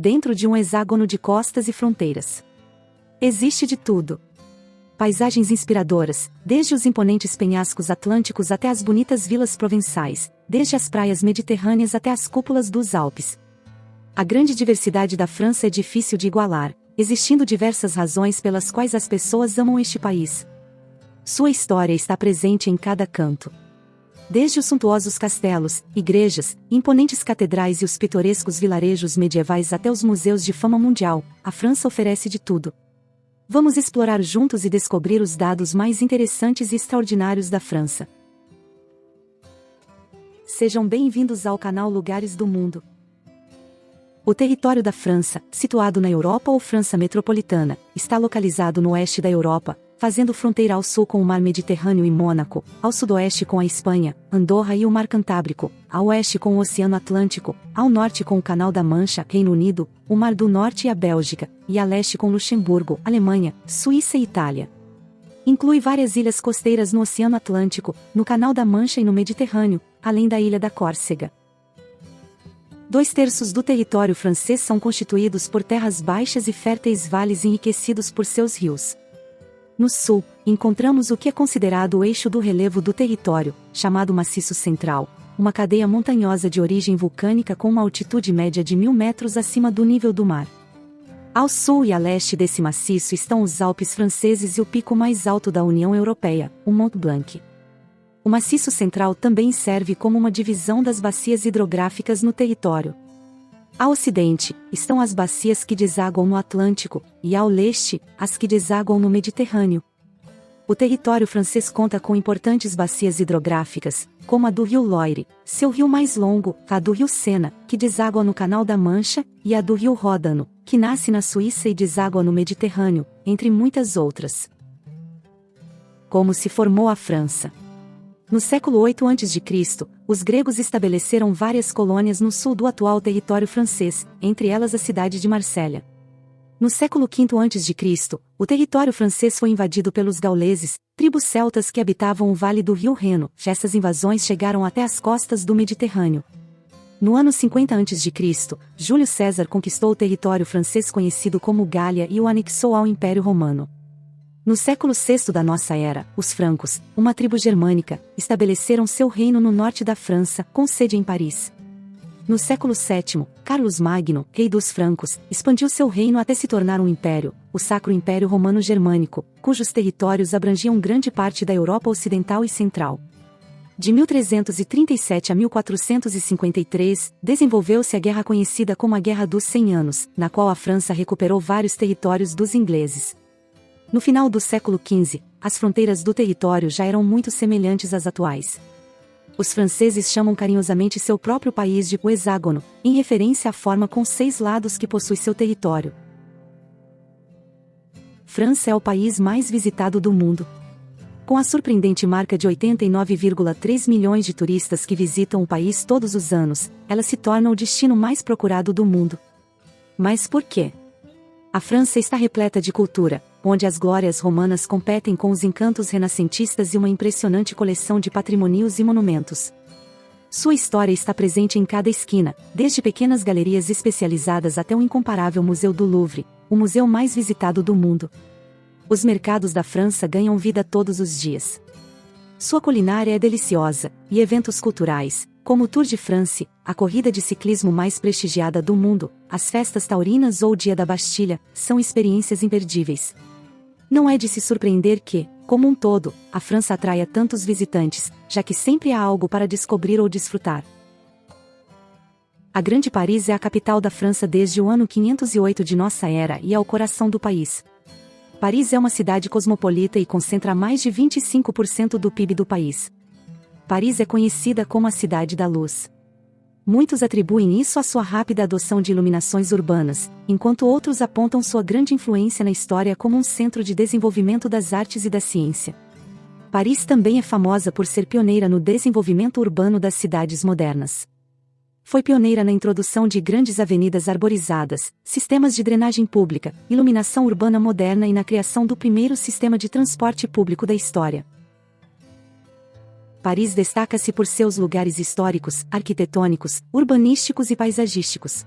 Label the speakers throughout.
Speaker 1: dentro de um hexágono de costas e fronteiras. Existe de tudo. Paisagens inspiradoras, desde os imponentes penhascos atlânticos até as bonitas vilas provençais, desde as praias mediterrâneas até as cúpulas dos Alpes. A grande diversidade da França é difícil de igualar, existindo diversas razões pelas quais as pessoas amam este país. Sua história está presente em cada canto. Desde os suntuosos castelos, igrejas, imponentes catedrais e os pitorescos vilarejos medievais até os museus de fama mundial, a França oferece de tudo. Vamos explorar juntos e descobrir os dados mais interessantes e extraordinários da França. Sejam bem-vindos ao canal Lugares do Mundo. O território da França, situado na Europa ou França metropolitana, está localizado no oeste da Europa, fazendo fronteira ao sul com o Mar Mediterrâneo e Mônaco, ao sudoeste com a Espanha, Andorra e o Mar Cantábrico, ao oeste com o Oceano Atlântico, ao norte com o Canal da Mancha, Reino Unido, o Mar do Norte e a Bélgica, e a leste com Luxemburgo, Alemanha, Suíça e Itália. Inclui várias ilhas costeiras no Oceano Atlântico, no Canal da Mancha e no Mediterrâneo, além da ilha da Córcega. 2/3 do território francês são constituídos por terras baixas e férteis vales enriquecidos por seus rios. No sul, encontramos o que é considerado o eixo do relevo do território, chamado Maciço Central, uma cadeia montanhosa de origem vulcânica com uma altitude média de 1.000 metros acima do nível do mar. Ao sul e a leste desse maciço estão os Alpes franceses e o pico mais alto da União Europeia, o Mont Blanc. O Maciço Central também serve como uma divisão das bacias hidrográficas no território. Ao ocidente, estão as bacias que desaguam no Atlântico, e ao leste, as que desaguam no Mediterrâneo. O território francês conta com importantes bacias hidrográficas, como a do rio Loire, seu rio mais longo, a do rio Sena, que deságua no Canal da Mancha, e a do rio Ródano, que nasce na Suíça e deságua no Mediterrâneo, entre muitas outras. Como se formou a França? No século 8 a.C., os gregos estabeleceram várias colônias no sul do atual território francês, entre elas a cidade de Marsella. No século V a.C., o território francês foi invadido pelos gauleses, tribos celtas que habitavam o vale do rio Reno. Essas invasões chegaram até as costas do Mediterrâneo. No ano 50 a.C., Júlio César conquistou o território francês conhecido como Gália e o anexou ao Império Romano. No século VI da nossa era, os francos, uma tribo germânica, estabeleceram seu reino no norte da França, com sede em Paris. No século VII, Carlos Magno, rei dos francos, expandiu seu reino até se tornar um império, o Sacro Império Romano Germânico, cujos territórios abrangiam grande parte da Europa Ocidental e Central. De 1337 a 1453, desenvolveu-se a guerra conhecida como a Guerra dos 100 Anos, na qual a França recuperou vários territórios dos ingleses. No final do século XV, as fronteiras do território já eram muito semelhantes às atuais. Os franceses chamam carinhosamente seu próprio país de o hexágono, em referência à forma com 6 lados que possui seu território. França é o país mais visitado do mundo. Com a surpreendente marca de 89,3 milhões de turistas que visitam o país todos os anos, ela se torna o destino mais procurado do mundo. Mas por quê? A França está repleta de cultura, onde as glórias romanas competem com os encantos renascentistas e uma impressionante coleção de patrimônios e monumentos. Sua história está presente em cada esquina, desde pequenas galerias especializadas até o incomparável Museu do Louvre, o museu mais visitado do mundo. Os mercados da França ganham vida todos os dias. Sua culinária é deliciosa, e eventos culturais, como o Tour de France, a corrida de ciclismo mais prestigiada do mundo, as festas taurinas ou o Dia da Bastilha, são experiências imperdíveis. Não é de se surpreender que, como um todo, a França atraia tantos visitantes, já que sempre há algo para descobrir ou desfrutar. A Grande Paris é a capital da França desde o ano 508 de nossa era e é o coração do país. Paris é uma cidade cosmopolita e concentra mais de 25% do PIB do país. Paris é conhecida como a Cidade da Luz. Muitos atribuem isso à sua rápida adoção de iluminações urbanas, enquanto outros apontam sua grande influência na história como um centro de desenvolvimento das artes e da ciência. Paris também é famosa por ser pioneira no desenvolvimento urbano das cidades modernas. Foi pioneira na introdução de grandes avenidas arborizadas, sistemas de drenagem pública, iluminação urbana moderna e na criação do primeiro sistema de transporte público da história. Paris destaca-se por seus lugares históricos, arquitetônicos, urbanísticos e paisagísticos.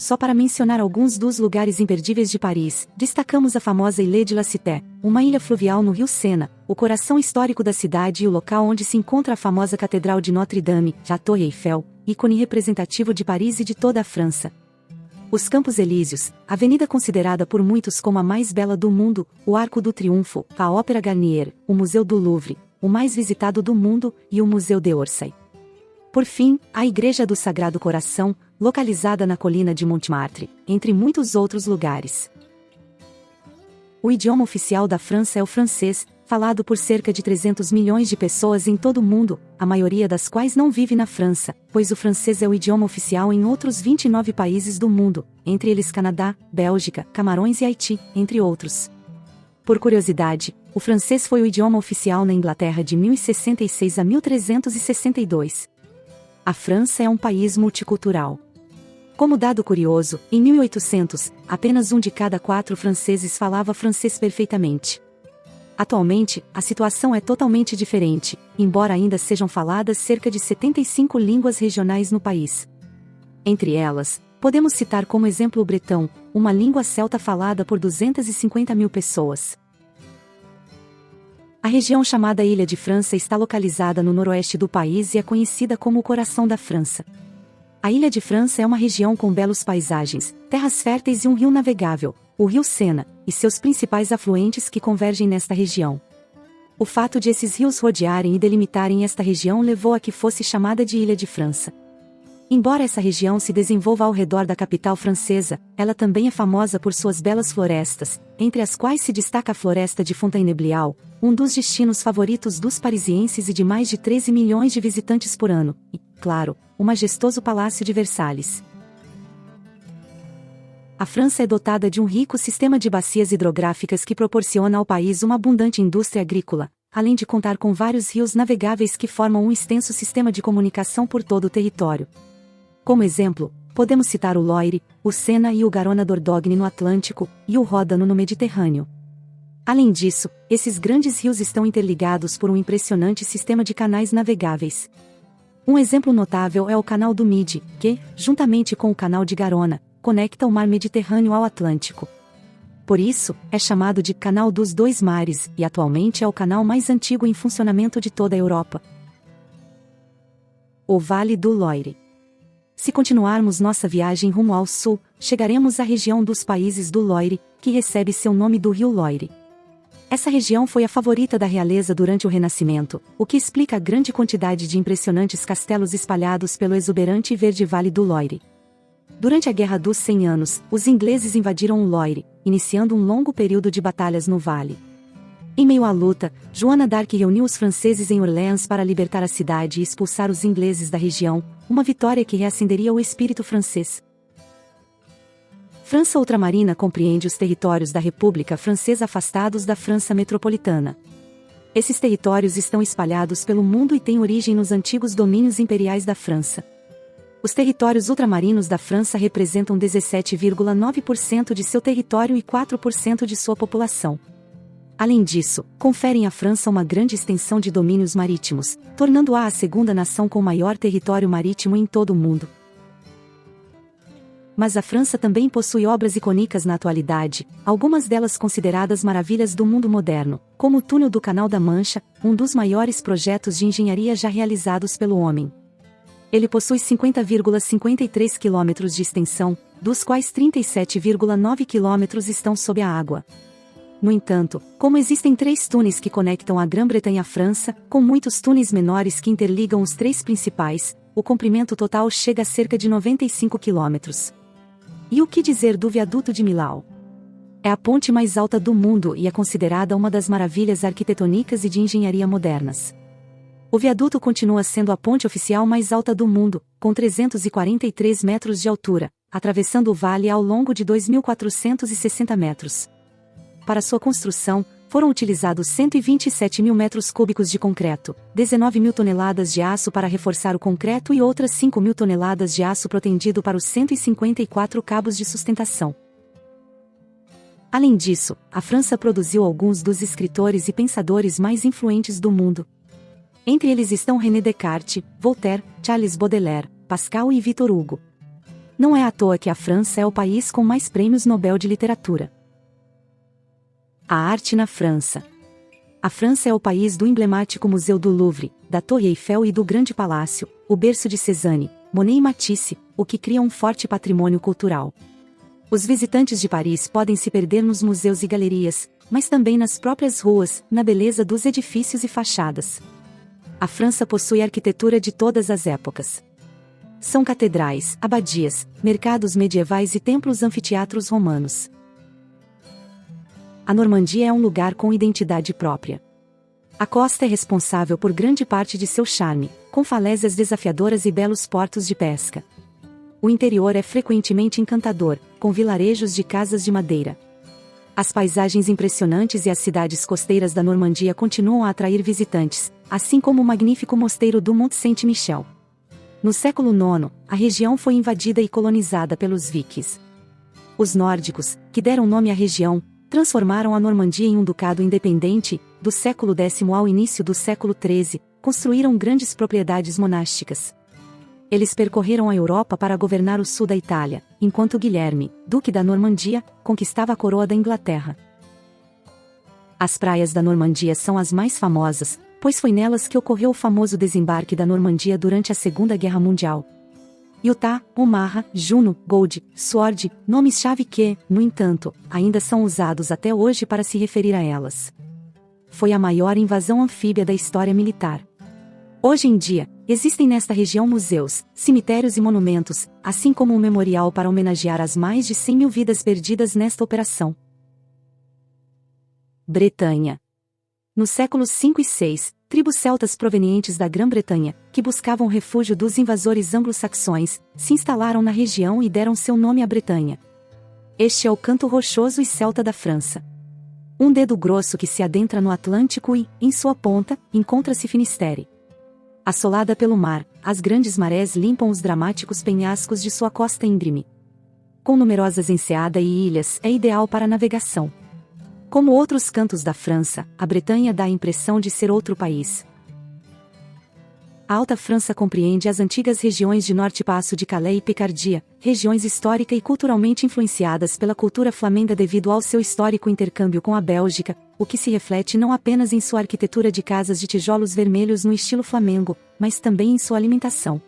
Speaker 1: Só para mencionar alguns dos lugares imperdíveis de Paris, destacamos a famosa Ilha de la Cité, uma ilha fluvial no rio Sena, o coração histórico da cidade e o local onde se encontra a famosa Catedral de Notre-Dame, a Torre Eiffel, ícone representativo de Paris e de toda a França. Os Campos Elíseos, avenida considerada por muitos como a mais bela do mundo, o Arco do Triunfo, a Ópera Garnier, o Museu do Louvre, o mais visitado do mundo, e o Museu d'Orsay. Por fim, a Igreja do Sagrado Coração, localizada na colina de Montmartre, entre muitos outros lugares. O idioma oficial da França é o francês, falado por cerca de 300 milhões de pessoas em todo o mundo, a maioria das quais não vive na França, pois o francês é o idioma oficial em outros 29 países do mundo, entre eles Canadá, Bélgica, Camarões e Haiti, entre outros. Por curiosidade, o francês foi o idioma oficial na Inglaterra de 1066 a 1362. A França é um país multicultural. Como dado curioso, em 1800, apenas 1 de cada 4 franceses falava francês perfeitamente. Atualmente, a situação é totalmente diferente, embora ainda sejam faladas cerca de 75 línguas regionais no país. Entre elas, podemos citar como exemplo o bretão, uma língua celta falada por 250 mil pessoas. A região chamada Ilha de França está localizada no noroeste do país e é conhecida como o coração da França. A Ilha de França é uma região com belos paisagens, terras férteis e um rio navegável, o rio Sena, e seus principais afluentes que convergem nesta região. O fato de esses rios rodearem e delimitarem esta região levou a que fosse chamada de Ilha de França. Embora essa região se desenvolva ao redor da capital francesa, ela também é famosa por suas belas florestas, entre as quais se destaca a floresta de Fontainebleau, um dos destinos favoritos dos parisienses e de mais de 13 milhões de visitantes por ano, e, claro, o majestoso Palácio de Versalhes. A França é dotada de um rico sistema de bacias hidrográficas que proporciona ao país uma abundante indústria agrícola, além de contar com vários rios navegáveis que formam um extenso sistema de comunicação por todo o território. Como exemplo, podemos citar o Loire, o Sena e o Garona Dordogne no Atlântico, e o Ródano no Mediterrâneo. Além disso, esses grandes rios estão interligados por um impressionante sistema de canais navegáveis. Um exemplo notável é o Canal do Midi, que, juntamente com o Canal de Garona, conecta o Mar Mediterrâneo ao Atlântico. Por isso, é chamado de Canal dos Dois Mares, e atualmente é o canal mais antigo em funcionamento de toda a Europa. O Vale do Loire. Se continuarmos nossa viagem rumo ao sul, chegaremos à região dos países do Loire, que recebe seu nome do rio Loire. Essa região foi a favorita da realeza durante o Renascimento, o que explica a grande quantidade de impressionantes castelos espalhados pelo exuberante e verde Vale do Loire. Durante a Guerra dos 100 Anos, os ingleses invadiram o Loire, iniciando um longo período de batalhas no vale. Em meio à luta, Joana d'Arc reuniu os franceses em Orléans para libertar a cidade e expulsar os ingleses da região, uma vitória que reacenderia o espírito francês. França ultramarina compreende os territórios da República Francesa afastados da França metropolitana. Esses territórios estão espalhados pelo mundo e têm origem nos antigos domínios imperiais da França. Os territórios ultramarinos da França representam 17,9% de seu território e 4% de sua população. Além disso, conferem à França uma grande extensão de domínios marítimos, tornando-a a segunda nação com maior território marítimo em todo o mundo. Mas a França também possui obras icônicas na atualidade, algumas delas consideradas maravilhas do mundo moderno, como o Túnel do Canal da Mancha, um dos maiores projetos de engenharia já realizados pelo homem. Ele possui 50,53 km de extensão, dos quais 37,9 km estão sob a água. No entanto, como existem 3 túneis que conectam a Grã-Bretanha à França, com muitos túneis menores que interligam os 3 principais, o comprimento total chega a cerca de 95 km. E o que dizer do Viaduto de Millau? É a ponte mais alta do mundo e é considerada uma das maravilhas arquitetônicas e de engenharia modernas. O viaduto continua sendo a ponte oficial mais alta do mundo, com 343 metros de altura, atravessando o vale ao longo de 2.460 metros. Para sua construção, foram utilizados 127 mil metros cúbicos de concreto, 19 mil toneladas de aço para reforçar o concreto e outras 5 mil toneladas de aço protendido para os 154 cabos de sustentação. Além disso, a França produziu alguns dos escritores e pensadores mais influentes do mundo. Entre eles estão René Descartes, Voltaire, Charles Baudelaire, Pascal e Victor Hugo. Não é à toa que a França é o país com mais prêmios Nobel de Literatura. A arte na França. A França é o país do emblemático Museu do Louvre, da Torre Eiffel e do Grande Palácio, o berço de Cézanne, Monet e Matisse, o que cria um forte patrimônio cultural. Os visitantes de Paris podem se perder nos museus e galerias, mas também nas próprias ruas, na beleza dos edifícios e fachadas. A França possui arquitetura de todas as épocas. São catedrais, abadias, mercados medievais e templos anfiteatros romanos. A Normandia é um lugar com identidade própria. A costa é responsável por grande parte de seu charme, com falésias desafiadoras e belos portos de pesca. O interior é frequentemente encantador, com vilarejos de casas de madeira. As paisagens impressionantes e as cidades costeiras da Normandia continuam a atrair visitantes, assim como o magnífico mosteiro do Mont Saint-Michel. No século IX, a região foi invadida e colonizada pelos vikings. Os nórdicos, que deram nome à região, transformaram a Normandia em um ducado independente. Do século X ao início do século XIII, construíram grandes propriedades monásticas. Eles percorreram a Europa para governar o sul da Itália, enquanto Guilherme, duque da Normandia, conquistava a coroa da Inglaterra. As praias da Normandia são as mais famosas, pois foi nelas que ocorreu o famoso desembarque da Normandia durante a Segunda Guerra Mundial. Utah, Omaha, Juno, Gold, Sword, nomes-chave que, no entanto, ainda são usados até hoje para se referir a elas. Foi a maior invasão anfíbia da história militar. Hoje em dia, existem nesta região museus, cemitérios e monumentos, assim como um memorial para homenagear as mais de 100 mil vidas perdidas nesta operação. Bretanha. No séculos V e VI, tribos celtas provenientes da Grã-Bretanha, que buscavam refúgio dos invasores anglo-saxões, se instalaram na região e deram seu nome à Bretanha. Este é o canto rochoso e celta da França. Um dedo grosso que se adentra no Atlântico e, em sua ponta, encontra-se Finisterre. Assolada pelo mar, as grandes marés limpam os dramáticos penhascos de sua costa íngreme. Com numerosas enseadas e ilhas, é ideal para a navegação. Como outros cantos da França, a Bretanha dá a impressão de ser outro país. A Alta França compreende as antigas regiões de Norte-Passo de Calais e Picardia, regiões histórica e culturalmente influenciadas pela cultura flamenga devido ao seu histórico intercâmbio com a Bélgica, o que se reflete não apenas em sua arquitetura de casas de tijolos vermelhos no estilo flamengo, mas também em sua alimentação.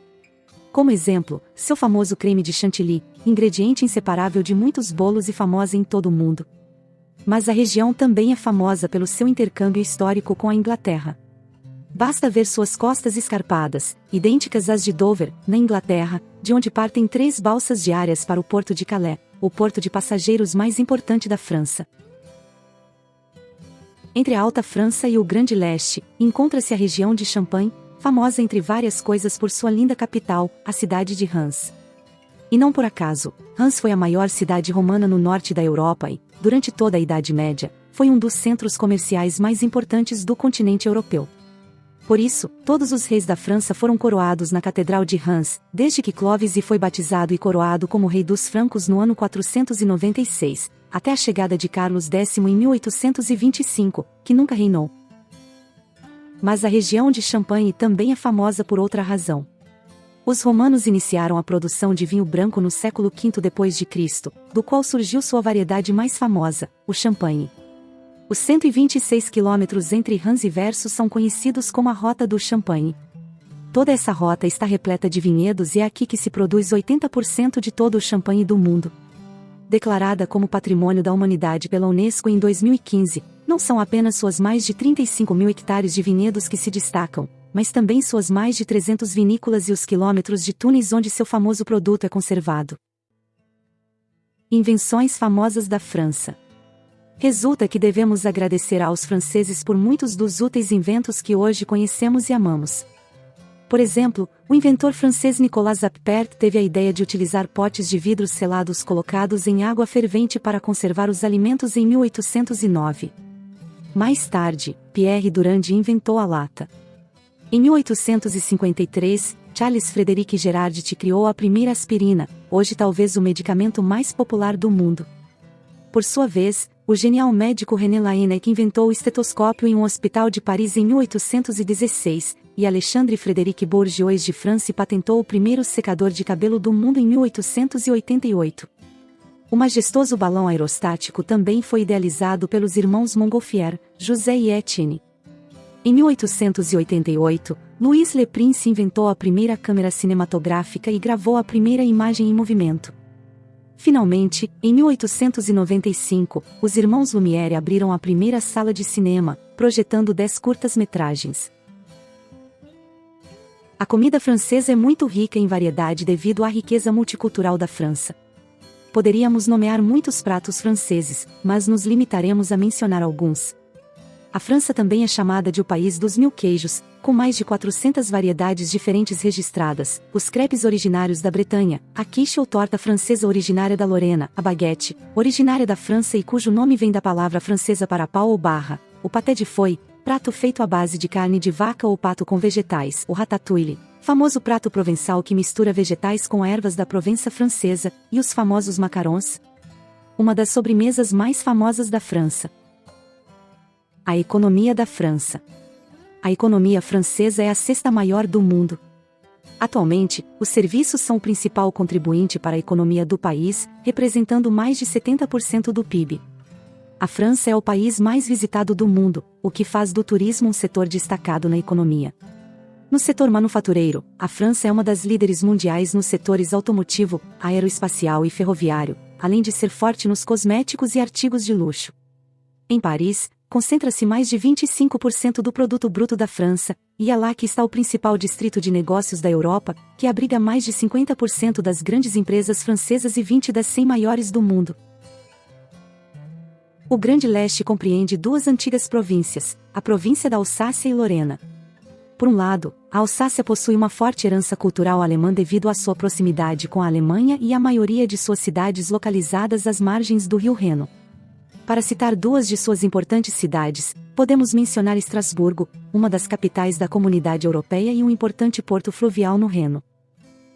Speaker 1: Como exemplo, seu famoso creme de chantilly, ingrediente inseparável de muitos bolos e famosa em todo o mundo. Mas a região também é famosa pelo seu intercâmbio histórico com a Inglaterra. Basta ver suas costas escarpadas, idênticas às de Dover, na Inglaterra, de onde partem 3 balsas diárias para o porto de Calais, o porto de passageiros mais importante da França. Entre a Alta França e o Grande Leste, encontra-se a região de Champagne, famosa entre várias coisas por sua linda capital, a cidade de Reims. E não por acaso, Reims foi a maior cidade romana no norte da Europa e, durante toda a Idade Média, foi um dos centros comerciais mais importantes do continente europeu. Por isso, todos os reis da França foram coroados na Catedral de Reims, desde que Clovis foi batizado e coroado como rei dos francos no ano 496, até a chegada de Carlos X em 1825, que nunca reinou. Mas a região de Champagne também é famosa por outra razão. Os romanos iniciaram a produção de vinho branco no século V d.C., do qual surgiu sua variedade mais famosa, o champanhe. Os 126 quilômetros entre Reims e Versos são conhecidos como a Rota do Champagne. Toda essa rota está repleta de vinhedos e é aqui que se produz 80% de todo o champanhe do mundo. Declarada como Patrimônio da Humanidade pela Unesco em 2015, não são apenas suas mais de 35 mil hectares de vinhedos que se destacam, mas também suas mais de 300 vinícolas e os quilômetros de túneis onde seu famoso produto é conservado. Invenções famosas da França. Resulta que devemos agradecer aos franceses por muitos dos úteis inventos que hoje conhecemos e amamos. Por exemplo, o inventor francês Nicolas Appert teve a ideia de utilizar potes de vidro selados colocados em água fervente para conservar os alimentos em 1809. Mais tarde, Pierre Durand inventou a lata. Em 1853, Charles Frederic Gerardt criou a primeira aspirina, hoje talvez o medicamento mais popular do mundo. Por sua vez, o genial médico René Laennec inventou o estetoscópio em um hospital de Paris em 1816, e Alexandre Frédéric Bourgeois de France patentou o primeiro secador de cabelo do mundo em 1888. O majestoso balão aerostático também foi idealizado pelos irmãos Montgolfier, José e Etienne. Em 1888, Louis Le Prince inventou a primeira câmera cinematográfica e gravou a primeira imagem em movimento. Finalmente, em 1895, os irmãos Lumière abriram a primeira sala de cinema, projetando 10 curtas-metragens. A comida francesa é muito rica em variedade devido à riqueza multicultural da França. Poderíamos nomear muitos pratos franceses, mas nos limitaremos a mencionar alguns. A França também é chamada de o país dos 1000 queijos, com mais de 400 variedades diferentes registradas, os crepes originários da Bretanha, a quiche ou torta francesa originária da Lorena, a baguette, originária da França e cujo nome vem da palavra francesa para pau ou barra, o pâté de foie, prato feito à base de carne de vaca ou pato com vegetais, o ratatouille, famoso prato provençal que mistura vegetais com ervas da Provença francesa, e os famosos macarons. Uma das sobremesas mais famosas da França. A economia da França. A economia francesa é a sexta maior do mundo. Atualmente, os serviços são o principal contribuinte para a economia do país, representando mais de 70% do PIB. A França é o país mais visitado do mundo, o que faz do turismo um setor destacado na economia. No setor manufatureiro, a França é uma das líderes mundiais nos setores automotivo, aeroespacial e ferroviário, além de ser forte nos cosméticos e artigos de luxo. Em Paris, concentra-se mais de 25% do produto bruto da França, e é lá que está o principal distrito de negócios da Europa, que abriga mais de 50% das grandes empresas francesas e 20 das 100 maiores do mundo. O Grande Leste compreende duas antigas províncias, a província da Alsácia e Lorena. Por um lado, a Alsácia possui uma forte herança cultural alemã devido à sua proximidade com a Alemanha e a maioria de suas cidades localizadas às margens do rio Reno. Para citar duas de suas importantes cidades, podemos mencionar Estrasburgo, uma das capitais da Comunidade Europeia e um importante porto fluvial no Reno.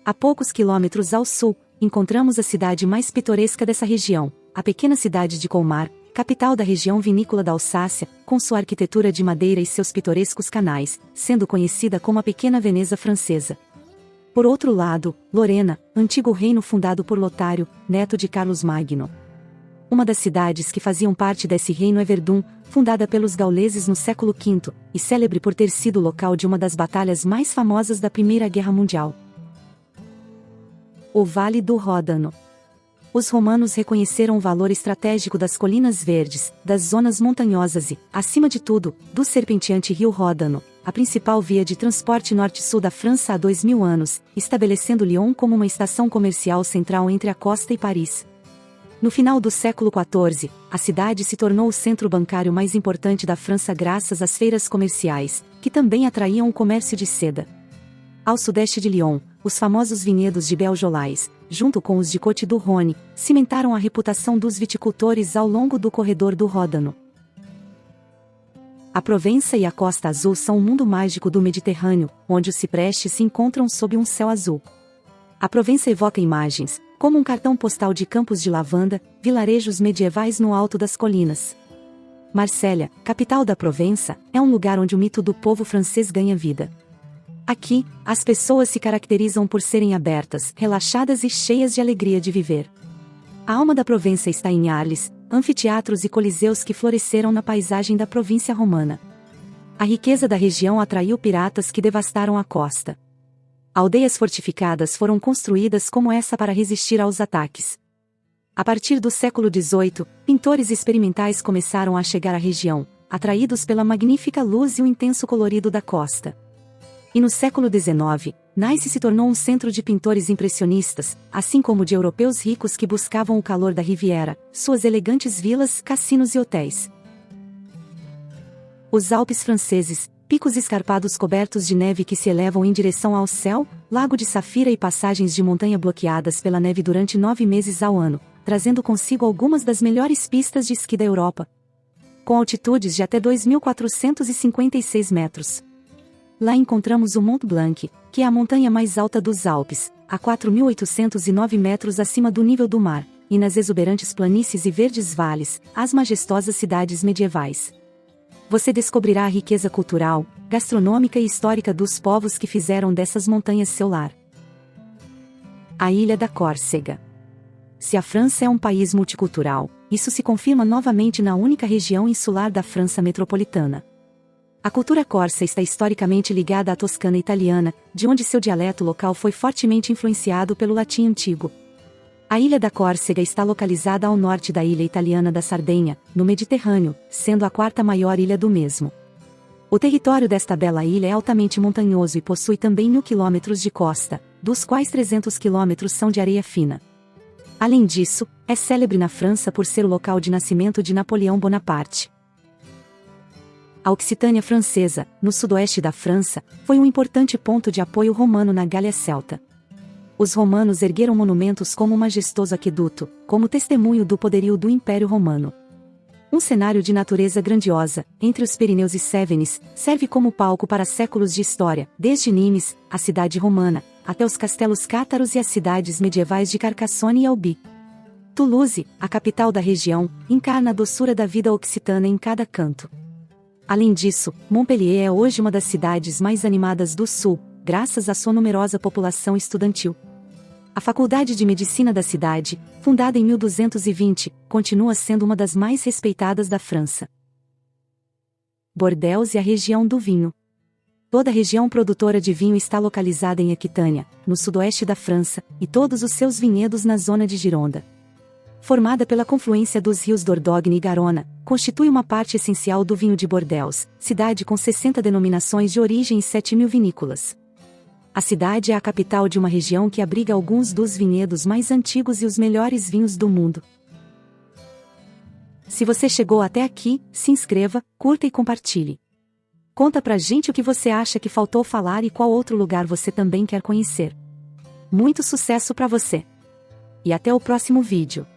Speaker 1: A poucos quilômetros ao sul, encontramos a cidade mais pitoresca dessa região, a pequena cidade de Colmar, capital da região vinícola da Alsácia, com sua arquitetura de madeira e seus pitorescos canais, sendo conhecida como a Pequena Veneza Francesa. Por outro lado, Lorena, antigo reino fundado por Lotário, neto de Carlos Magno. Uma das cidades que faziam parte desse reino é Verdun, fundada pelos gauleses no século V, e célebre por ter sido local de uma das batalhas mais famosas da Primeira Guerra Mundial. O Vale do Ródano. Os romanos reconheceram o valor estratégico das colinas verdes, das zonas montanhosas e, acima de tudo, do serpenteante rio Ródano, a principal via de transporte norte-sul da França há 2000 anos, estabelecendo Lyon como uma estação comercial central entre a costa e Paris. No final do século XIV, a cidade se tornou o centro bancário mais importante da França graças às feiras comerciais, que também atraíam o comércio de seda. Ao sudeste de Lyon, os famosos vinhedos de Belgolais, junto com os de Côte-du-Rhône, cimentaram a reputação dos viticultores ao longo do corredor do Ródano. A Provença e a Costa Azul são o mundo mágico do Mediterrâneo, onde os ciprestes se encontram sob um céu azul. A Provença evoca imagens, como um cartão postal de campos de lavanda, vilarejos medievais no alto das colinas. Marsella, capital da Provença, é um lugar onde o mito do povo francês ganha vida. Aqui, as pessoas se caracterizam por serem abertas, relaxadas e cheias de alegria de viver. A alma da Provença está em Arles, anfiteatros e coliseus que floresceram na paisagem da província romana. A riqueza da região atraiu piratas que devastaram a costa. Aldeias fortificadas foram construídas como essa para resistir aos ataques. A partir do século XVIII, pintores experimentais começaram a chegar à região, atraídos pela magnífica luz e o intenso colorido da costa. E no século XIX, Nice se tornou um centro de pintores impressionistas, assim como de europeus ricos que buscavam o calor da Riviera, suas elegantes vilas, cassinos e hotéis. Os Alpes franceses, picos escarpados cobertos de neve que se elevam em direção ao céu, lago de Safira e passagens de montanha bloqueadas pela neve durante 9 meses ao ano, trazendo consigo algumas das melhores pistas de esqui da Europa. Com altitudes de até 2.456 metros. Lá encontramos o Mont Blanc, que é a montanha mais alta dos Alpes, a 4.809 metros acima do nível do mar, e nas exuberantes planícies e verdes vales, as majestosas cidades medievais. Você descobrirá a riqueza cultural, gastronômica e histórica dos povos que fizeram dessas montanhas seu lar. A ilha da Córcega. Se a França é um país multicultural, isso se confirma novamente na única região insular da França metropolitana. A cultura corsa está historicamente ligada à Toscana italiana, de onde seu dialeto local foi fortemente influenciado pelo latim antigo. A ilha da Córcega está localizada ao norte da ilha italiana da Sardenha, no Mediterrâneo, sendo a quarta maior ilha do mesmo. O território desta bela ilha é altamente montanhoso e possui também 1.000 quilômetros de costa, dos quais 300 quilômetros são de areia fina. Além disso, é célebre na França por ser o local de nascimento de Napoleão Bonaparte. A Occitânia francesa, no sudoeste da França, foi um importante ponto de apoio romano na Gália Celta. Os romanos ergueram monumentos como o majestoso aqueduto, como testemunho do poderio do Império Romano. Um cenário de natureza grandiosa, entre os Pirineus e Cévenes, serve como palco para séculos de história, desde Nimes, a cidade romana, até os castelos cátaros e as cidades medievais de Carcassonne e Albi. Toulouse, a capital da região, encarna a doçura da vida occitana em cada canto. Além disso, Montpellier é hoje uma das cidades mais animadas do Sul, graças à sua numerosa população estudantil. A Faculdade de Medicina da cidade, fundada em 1220, continua sendo uma das mais respeitadas da França. Bordeaux e a região do vinho. Toda a região produtora de vinho está localizada em Aquitânia, no sudoeste da França, e todos os seus vinhedos na zona de Gironda. Formada pela confluência dos rios Dordogne e Garona, constitui uma parte essencial do vinho de Bordeaux, cidade com 60 denominações de origem e 7.000 vinícolas. A cidade é a capital de uma região que abriga alguns dos vinhedos mais antigos e os melhores vinhos do mundo. Se você chegou até aqui, se inscreva, curta e compartilhe. Conta pra gente o que você acha que faltou falar e qual outro lugar você também quer conhecer. Muito sucesso pra você! E até o próximo vídeo!